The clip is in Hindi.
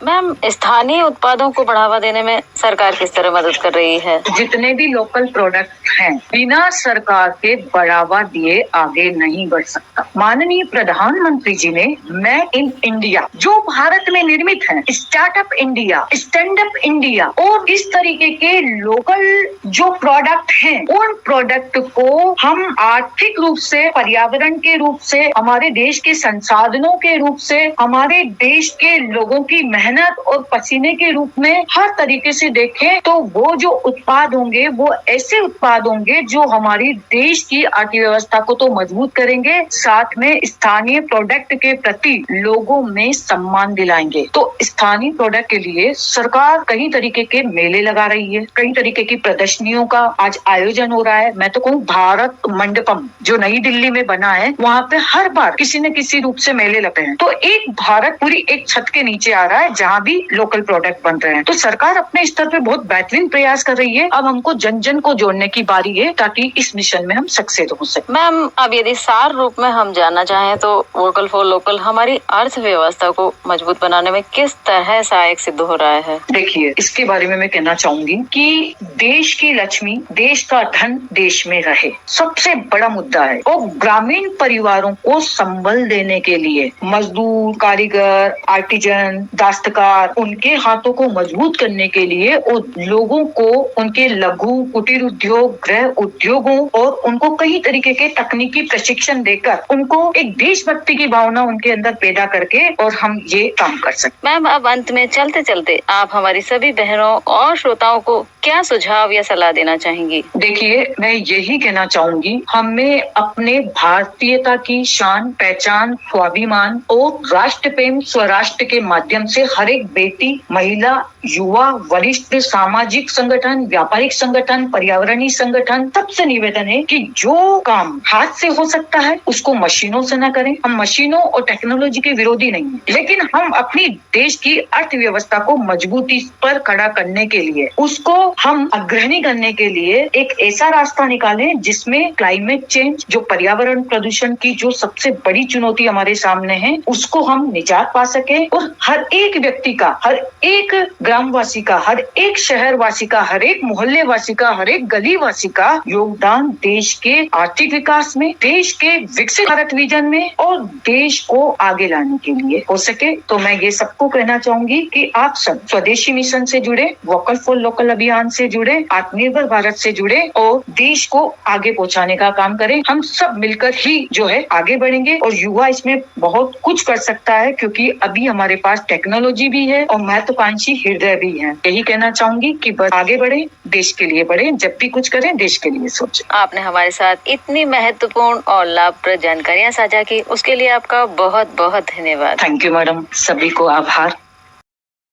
मैम, स्थानीय उत्पादों को बढ़ावा देने में सरकार किस तरह मदद कर रही है? जितने भी लोकल प्रोडक्ट हैं, बिना सरकार के बढ़ावा दिए आगे नहीं बढ़ सकता। माननीय प्रधानमंत्री जी ने मेक इन इंडिया, जो भारत में निर्मित है, startup India, stand up India और इस तरीके के लोकल जो प्रोडक्ट हैं, उन प्रोडक्ट को हम आर्थिक रूप से, पर्यावरण के रूप से, हमारे देश के संसाधनों के रूप से, हमारे देश के लोगों की मेहनत और पसीने के रूप में हर तरीके से देखें तो वो जो उत्पाद होंगे वो ऐसे उत्पाद होंगे जो हमारी देश की अर्थव्यवस्था को तो मजबूत करेंगे, साथ में स्थानीय प्रोडक्ट के प्रति लोगों में सम्मान दिलाएंगे। तो स्थानीय प्रोडक्ट के लिए सरकार कई तरीके के मेले लगा रही है, कई तरीके की प्रदर्शनियों का आज आयोजन हो रहा है। मैं तो कहूँ भारत मंडपम जो नई दिल्ली में बना है, वहाँ पे हर बार किसी न किसी रूप से मेले लगते हैं। तो एक भारत पूरी एक छत के नीचे आ रहा है जहाँ भी लोकल प्रोडक्ट बन रहे हैं। तो सरकार अपने स्तर पे बहुत बेहतरीन प्रयास कर रही है। अब हमको जन जन को जोड़ने की बारी है ताकि इस मिशन में हम सक्सेस हो सके। मैम, अब यदि सार रूप में हम जानना चाहें तो वोकल फॉर लोकल हमारी अर्थव्यवस्था को मजबूत बनाने में किस तरह सहायक सिद्ध हो रहा है? देखिए, इसके बारे में मैं कहना चाहूंगी कि देश की लक्ष्मी, देश का धन देश में रहे, सबसे बड़ा मुद्दा है। और ग्रामीण परिवारों को संबल देने के लिए मजदूर, कारीगर, आर्टिजन, दस्तकार, उनके हाथों को मजबूत करने के लिए और लोगों को उनके लघु कुटीर उद्योग, गृह उद्योगों और उनको कई तरीके के तकनीकी प्रशिक्षण देकर उनको एक देशभक्ति की भावना उनके अंदर पैदा करके और हम ये काम कर सकते। मैम, अब अंत में चलते चलते आप हमारी सभी बहनों और श्रोताओं को क्या सुझाव या सलाह देना चाहेंगी? देखिए, मैं यही कहना चाहूंगी, हमें अपने भारतीयता की शान, पहचान, स्वाभिमान और राष्ट्र प्रेम, स्वराष्ट्र के माध्यम से हर एक बेटी, महिला, युवा, वरिष्ठ, सामाजिक संगठन, व्यापारिक संगठन, पर्यावरणीय संगठन, सबसे निवेदन है कि जो काम हाथ से हो सकता है उसको मशीनों से न करें। हम मशीनों और टेक्नोलॉजी के विरोधी नहीं है, लेकिन हम अपनी देश की अर्थव्यवस्था को मजबूती पर खड़ा करने के लिए, उसको हम अग्रणी करने के लिए एक ऐसा रास्ता निकालें जिसमें क्लाइमेट चेंज, जो पर्यावरण प्रदूषण की जो सबसे बड़ी चुनौती हमारे सामने है, उसको हम निजात पा सके और हर एक व्यक्ति का, हर एक ग्रामवासी का, हर एक शहरवासी का, हर एक मोहल्ले वासी का, हर एक गली वासी का योगदान देश के आर्थिक विकास में, देश के विकसित भारत विजन में और देश को आगे लाने के लिए हो सके। तो मैं ये सबको कहना चाहूंगी कि आप सब स्वदेशी मिशन से जुड़े, वोकल फॉर लोकल अभियान से जुड़े, आत्मनिर्भर भारत से जुड़े और देश को आगे पहुंचाने का काम करें। हम सब मिलकर ही जो है आगे बढ़ेंगे और युवा इसमें बहुत कुछ कर सकता है, क्योंकि अभी हमारे पास टेक्नोलॉजी भी है और महत्वाकांक्षी हृदय भी है। यही कहना चाहूंगी कि बस आगे बढ़े, देश के लिए बढ़े, जब भी कुछ करें देश के लिए सोचें। आपने हमारे साथ इतनी महत्वपूर्ण और लाभप्रद जानकारियां साझा की, उसके लिए आपका बहुत बहुत धन्यवाद। थैंक यू मैडम, सभी को आभार।